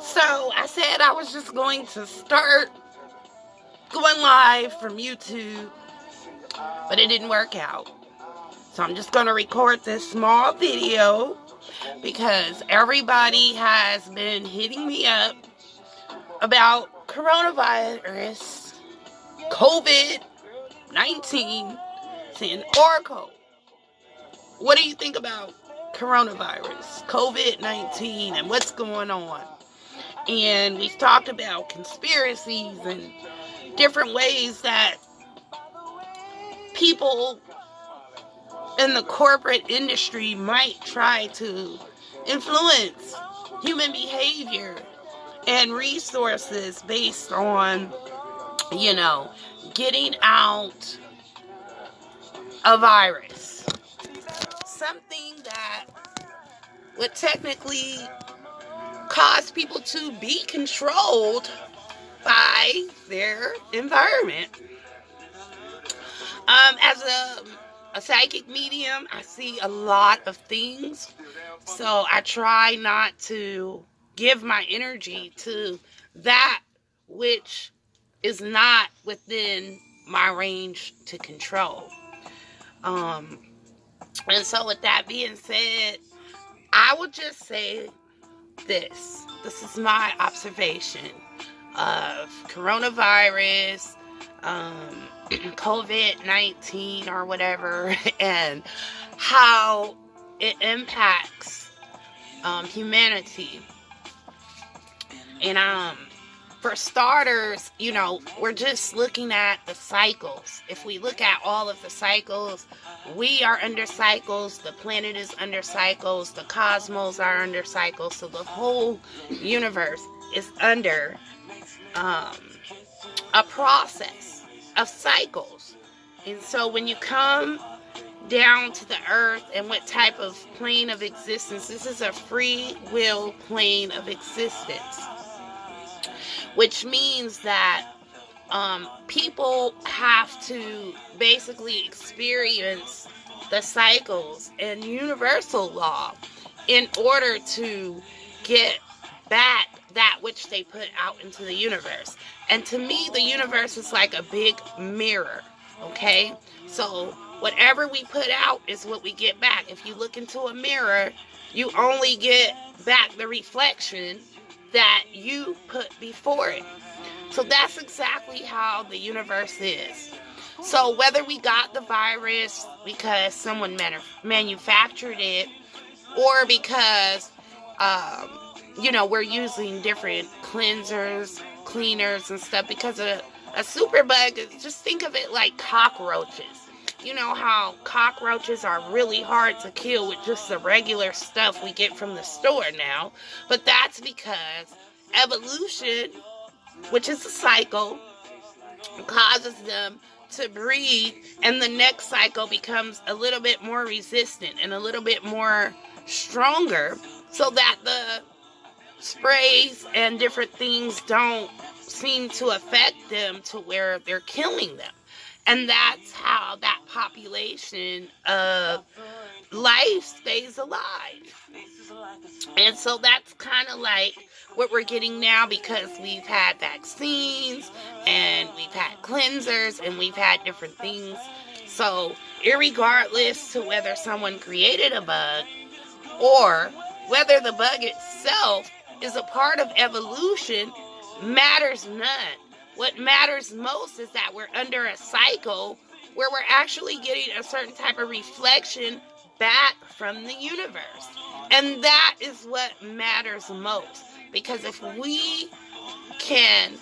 So I said I was just going to start going live from YouTube, but it didn't work out. So I'm just going to record this small video because everybody has been hitting me up about coronavirus, COVID-19, saying, Oracle, what do you think about coronavirus, COVID-19, and what's going on? And we've talked about conspiracies and different ways that people in the corporate industry might try to influence human behavior and resources based on, getting out a virus. Something that would technically cause people to be controlled by their environment. As a psychic medium, I see a lot of things, so I try not to give my energy to that which is not within my range to control. And so with that being said, I would just say this is my observation of coronavirus, COVID-19 or whatever, and how it impacts humanity. And for starters, we're just looking at the cycles. If we look at all of the cycles, we are under cycles, the planet is under cycles, the cosmos are under cycles, so the whole universe is under a process of cycles. And so when you come down to the earth and what type of plane of existence, this is a free will plane of existence, which means that people have to basically experience the cycles and universal law in order to get back that which they put out into the universe. And to me, the universe is like a big mirror, okay? So whatever we put out is what we get back. If you look into a mirror, you only get back the reflection that you put before it. So that's exactly how the universe is. So whether we got the virus because someone manufactured it, or because we're using different cleaners and stuff, because a superbug, just think of it like cockroaches. You know how cockroaches are really hard to kill with just the regular stuff we get from the store now. But that's because evolution, which is a cycle, causes them to breed, and the next cycle becomes a little bit more resistant and a little bit more stronger, so that the sprays and different things don't seem to affect them to where they're killing them. And that's how that population of life stays alive. And so that's kind of like what we're getting now, because we've had vaccines and we've had cleansers and we've had different things. So irregardless to whether someone created a bug or whether the bug itself is a part of evolution, matters none. What matters most is that we're under a cycle where we're actually getting a certain type of reflection back from the universe. And that is what matters most. Because if we can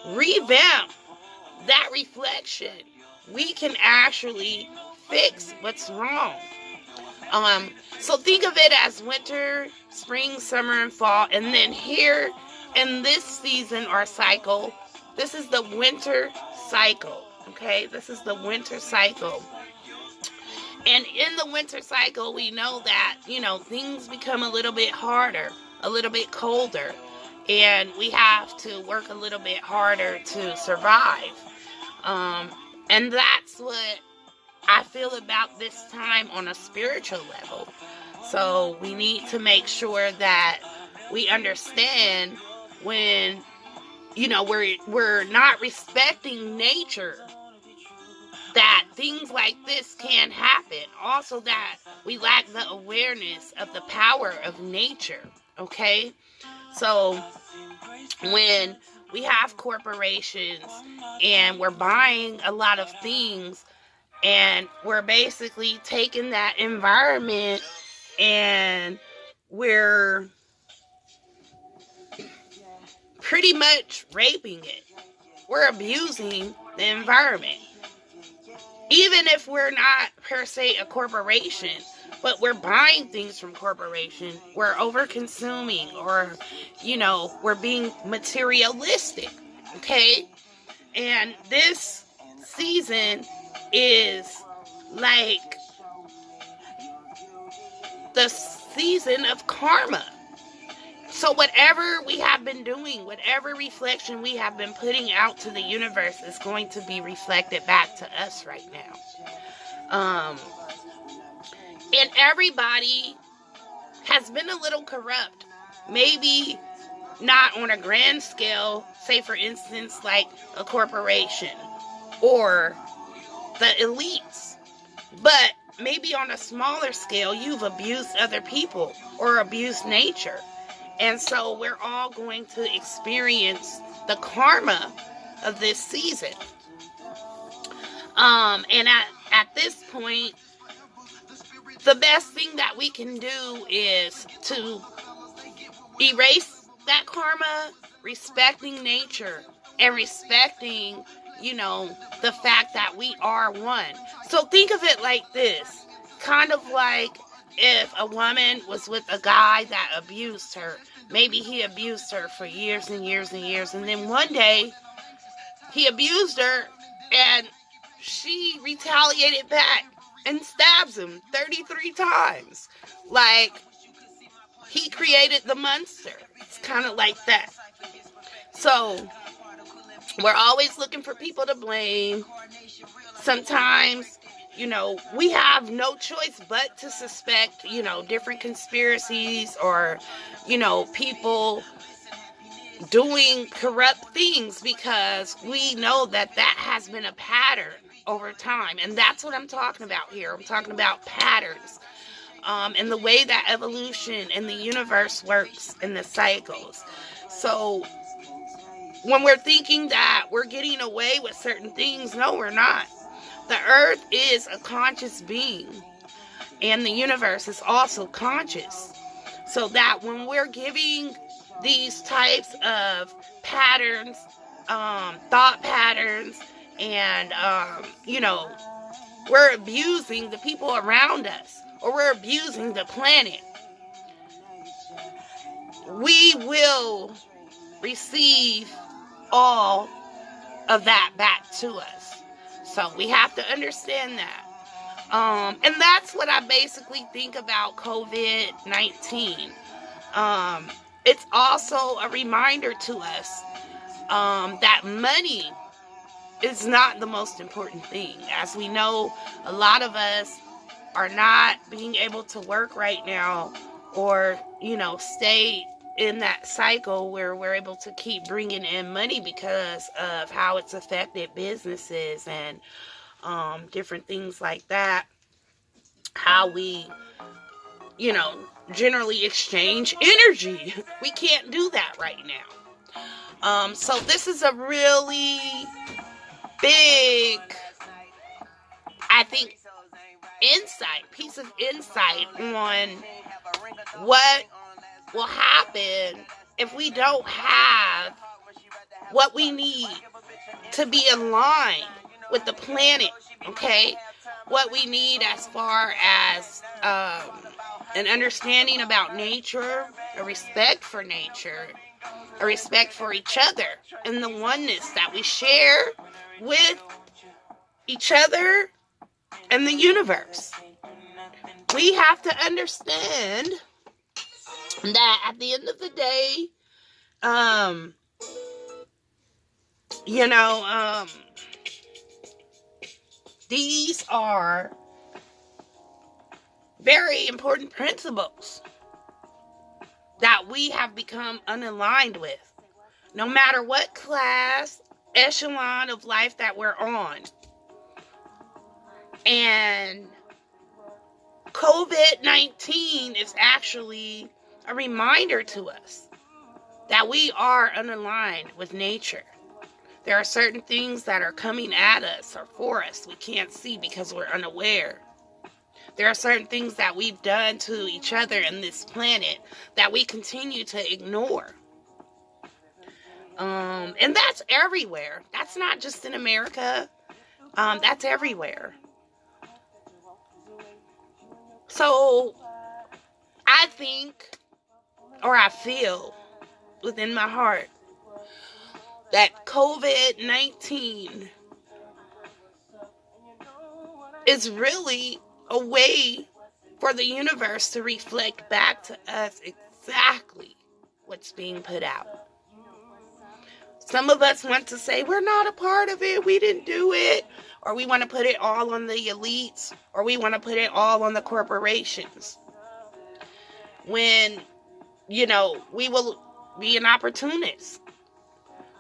revamp that reflection, we can actually fix what's wrong. So think of it as winter, spring, summer, and fall. And then here in this season or cycle, this is the winter cycle. Okay, this is the winter cycle. And in the winter cycle, we know that, things become a little bit harder, a little bit colder, and we have to work a little bit harder to survive. And that's what I feel about this time on a spiritual level. So we need to make sure that we understand when, we're not respecting nature, that things like this can happen. Also, that we lack the awareness of the power of nature. Okay? So, when we have corporations and we're buying a lot of things, and we're basically taking that environment and we're pretty much raping it. We're abusing the environment. Even if we're not per se a corporation, but we're buying things from corporation, we're over consuming, or, we're being materialistic. Okay? And this season is like the season of karma. So whatever we have been doing, whatever reflection we have been putting out to the universe is going to be reflected back to us right now. And everybody has been a little corrupt. Maybe not on a grand scale, say for instance like a corporation or the elites, but maybe on a smaller scale you've abused other people or abused nature. And so we're all going to experience the karma of this season. And at this point, the best thing that we can do is to erase that karma, respecting nature and respecting, the fact that we are one. So think of it like this, kind of like if a woman was with a guy that abused her. Maybe he abused her for years and years and years, and then one day he abused her and she retaliated back and stabs him 33 times. Like, he created the monster. It's kind of like that. So we're always looking for people to blame. Sometimes, we have no choice but to suspect, different conspiracies or, people doing corrupt things, because we know that has been a pattern over time. And that's what I'm talking about here. I'm talking about patterns. And the way that evolution and the universe works and the cycles. So when we're thinking that we're getting away with certain things, no, we're not. The earth is a conscious being, and the universe is also conscious. So that when we're giving these types of patterns, thought patterns, and, we're abusing the people around us, or we're abusing the planet, we will receive all of that back to us. So we have to understand that. And that's what I basically think about COVID-19. It's also a reminder to us that money is not the most important thing. As we know, a lot of us are not being able to work right now, or, stay in that cycle where we're able to keep bringing in money because of how it's affected businesses and different things like that. How we, generally exchange energy. We can't do that right now. So this is a really big, I think, piece of insight on what will happen if we don't have what we need to be aligned with the planet, okay? What we need as far as an understanding about nature, a respect for nature, a respect for each other, and the oneness that we share with each other and the universe. We have to understand that at the end of the day, these are very important principles. that we have become unaligned with, no matter what class, echelon of life that we're on. And COVID-19 is actually a reminder to us that we are unaligned with nature. There are certain things that are coming at us or for us we can't see because we're unaware. There are certain things that we've done to each other and this planet that we continue to ignore. And that's everywhere. That's not just in America. That's everywhere. So I think, or I feel within my heart, that COVID-19 is really a way for the universe to reflect back to us exactly what's being put out. Some of us want to say, we're not a part of it, we didn't do it, or we want to put it all on the elites, or we want to put it all on the corporations. When, we will be an opportunist,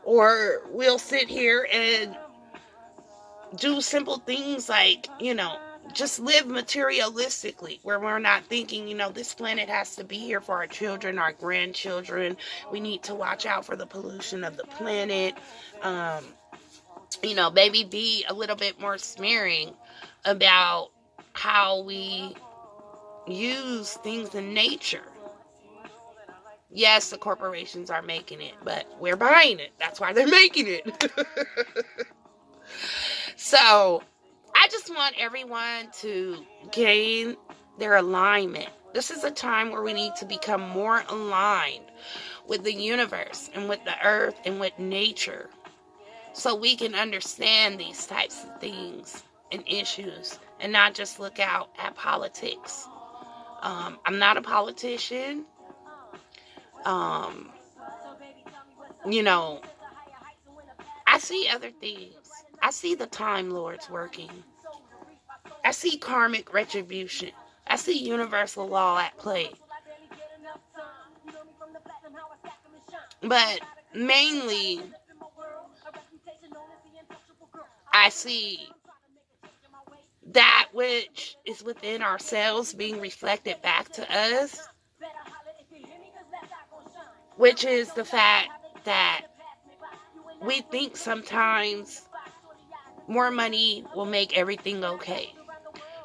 or we'll sit here and do simple things like, just live materialistically, where we're not thinking, this planet has to be here for our children, our grandchildren. We need to watch out for the pollution of the planet. Maybe be a little bit more smearing about how we use things in nature. Yes, the corporations are making it, but we're buying it. That's why they're making it. So, I just want everyone to gain their alignment. This is a time where we need to become more aligned with the universe and with the earth and with nature, so we can understand these types of things and issues and not just look out at politics. I'm not a politician. I see other things. I see the Time Lords working. I see karmic retribution. I see universal law at play. But mainly, I see that which is within ourselves being reflected back to us, which is the fact that we think sometimes more money will make everything okay.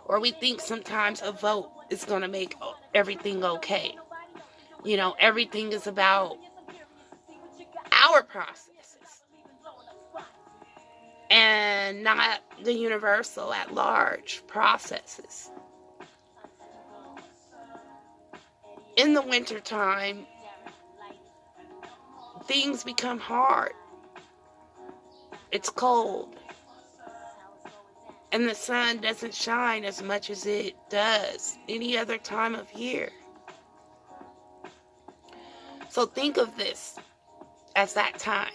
Or we think sometimes a vote is going to make everything okay. Everything is about our processes and not the universal at large processes. In the wintertime, things become hard. It's cold. And the sun doesn't shine as much as it does any other time of year. So think of this as that time,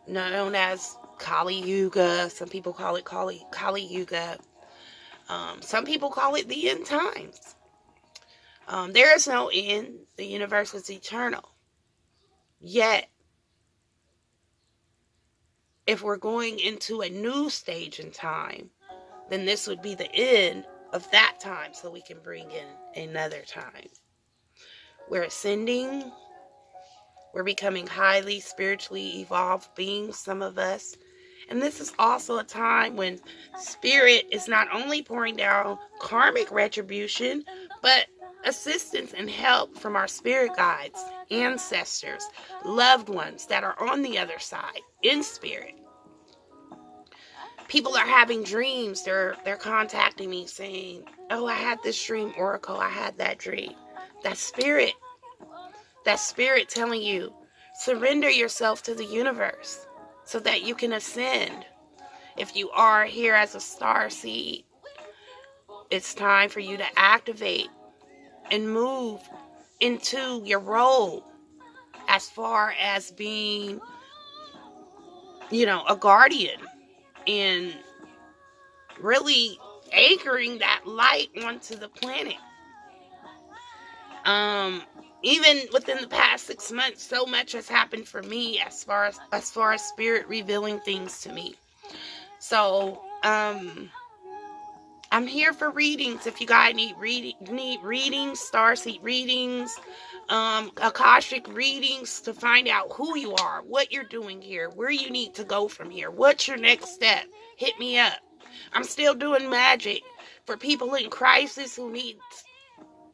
known as Kali Yuga. Some people call it Kali Yuga. Some people call it the end times. There is no end. The universe is eternal. Yet, if we're going into a new stage in time, then this would be the end of that time, so we can bring in another time. We're ascending. We're becoming highly spiritually evolved beings, some of us. And this is also a time when Spirit is not only pouring down karmic retribution, but assistance and help from our spirit guides, ancestors, loved ones that are on the other side, in spirit. People are having dreams. They're contacting me saying, oh, I had this dream, Oracle. I had that dream. That's spirit. That's spirit telling you, surrender yourself to the universe so that you can ascend. If you are here as a star seed, it's time for you to activate and move into your role as far as being, a guardian and really anchoring that light onto the planet. even within the past 6 months, so much has happened for me as far as spirit revealing things to me. So, I'm here for readings. If you guys need readings, starseed readings, Akashic readings to find out who you are, what you're doing here, where you need to go from here, what's your next step, hit me up. I'm still doing magic for people in crisis who need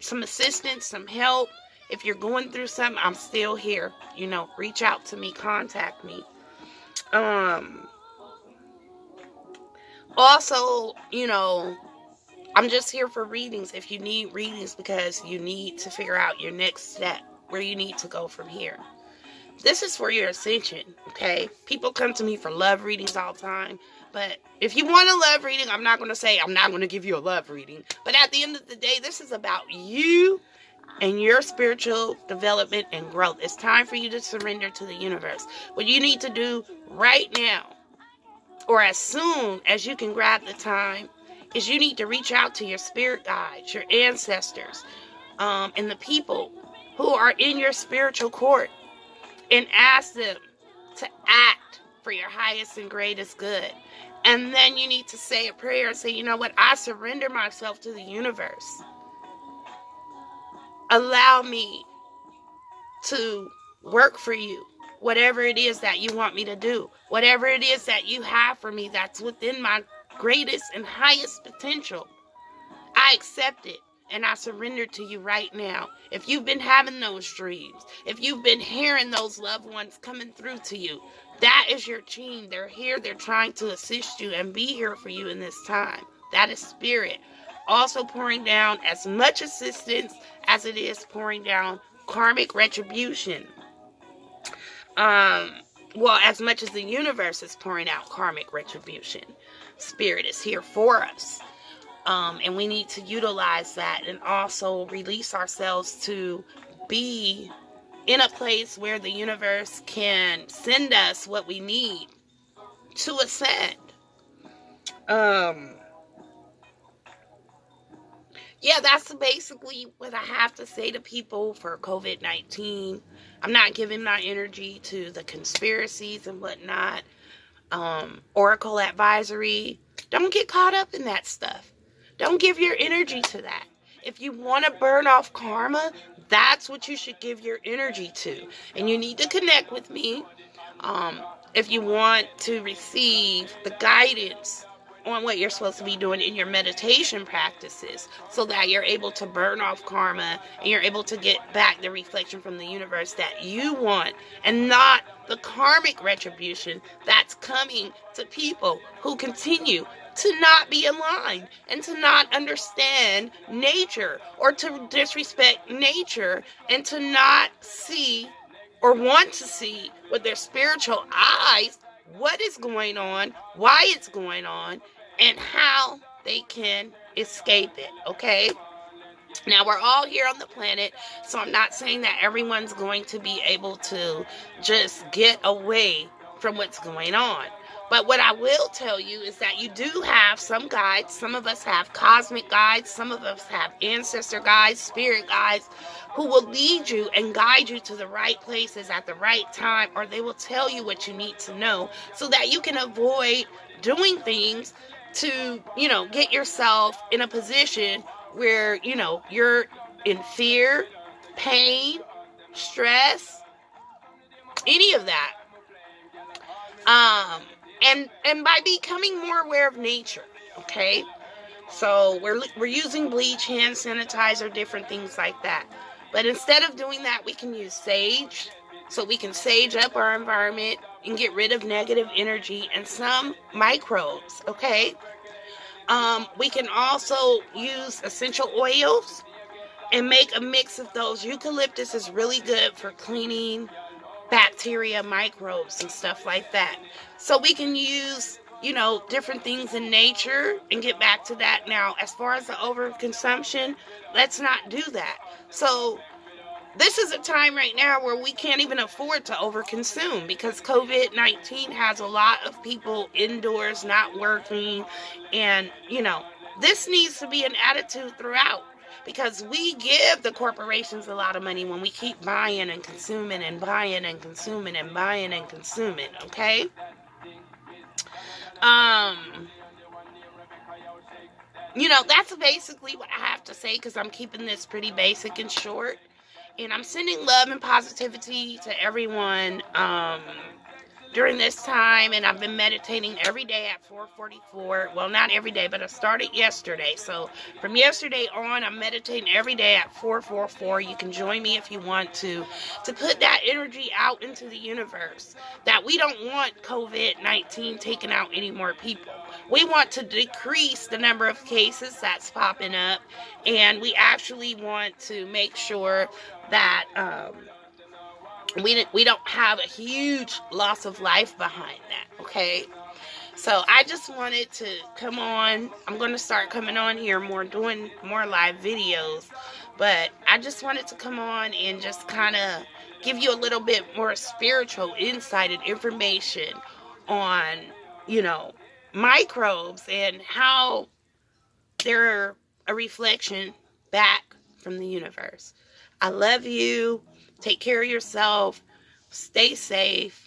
some assistance, some help. If you're going through something, I'm still here. Reach out to me, contact me. Also, I'm just here for readings if you need readings because you need to figure out your next step, where you need to go from here. This is for your ascension, okay? People come to me for love readings all the time, but if you want a love reading, I'm not going to say I'm not going to give you a love reading. But at the end of the day, this is about you and your spiritual development and growth. It's time for you to surrender to the universe. What you need to do right now, or as soon as you can grab the time, is you need to reach out to your spirit guides, your ancestors, and the people who are in your spiritual court, and ask them to act for your highest and greatest good. And then you need to say a prayer and say, you know what, I surrender myself to the universe. Allow me to work for you. Whatever it is that you want me to do, whatever it is that you have for me that's within my greatest and highest potential, I accept it and I surrender to you right now. If you've been having those dreams, if you've been hearing those loved ones coming through to you, that is your team. They're here, they're trying to assist you and be here for you in this time. That is spirit. Also pouring down as much assistance as it is pouring down karmic retribution. As much as the universe is pouring out karmic retribution, spirit is here for us. And we need to utilize that and also release ourselves to be in a place where the universe can send us what we need to ascend. That's basically what I have to say to people for COVID-19. I'm not giving my energy to the conspiracies and whatnot. Oracle advisory. Don't get caught up in that stuff. Don't give your energy to that. If you want to burn off karma, that's what you should give your energy to. And you need to connect with me if you want to receive the guidance on what you're supposed to be doing in your meditation practices so that you're able to burn off karma and you're able to get back the reflection from the universe that you want, and not the karmic retribution that's coming to people who continue to not be aligned and to not understand nature, or to disrespect nature, and to not see or want to see with their spiritual eyes what is going on, why it's going on, and how they can escape it, okay? Now, we're all here on the planet, so I'm not saying that everyone's going to be able to just get away from what's going on. But what I will tell you is that you do have some guides. Some of us have cosmic guides. Some of us have ancestor guides, spirit guides, who will lead you and guide you to the right places at the right time, or they will tell you what you need to know so that you can avoid doing things to, get yourself in a position where, you're in fear, pain, stress, any of that. And by becoming more aware of nature, okay? So we're using bleach, hand sanitizer, different things like that. But instead of doing that, we can use sage. So we can sage up our environment and get rid of negative energy and some microbes, okay? We can also use essential oils and make a mix of those. Eucalyptus is really good for cleaning bacteria, microbes, and stuff like that. So we can use, different things in nature and get back to that. Now, as far as the overconsumption, let's not do that. So this is a time right now where we can't even afford to overconsume, because COVID-19 has a lot of people indoors not working. And, this needs to be an attitude throughout. because we give the corporations a lot of money when we keep buying and consuming and buying and consuming and buying and consuming, okay? That's basically what I have to say, because I'm keeping this pretty basic and short. And I'm sending love and positivity to everyone during this time. And I've been meditating every day at 4:44. Well, not every day, but I started yesterday. So from yesterday on, I'm meditating every day at 4:44. You can join me if you want to put that energy out into the universe, that we don't want COVID-19 taking out any more people. We want to decrease the number of cases that's popping up, and we actually want to make sure that we don't have a huge loss of life behind that, okay? So I just wanted to come on. I'm going to start coming on here more, doing more live videos, but I just wanted to come on and just kind of give you a little bit more spiritual insight and information on, microbes and how they're a reflection back from the universe. I love you. Take care of yourself. Stay safe.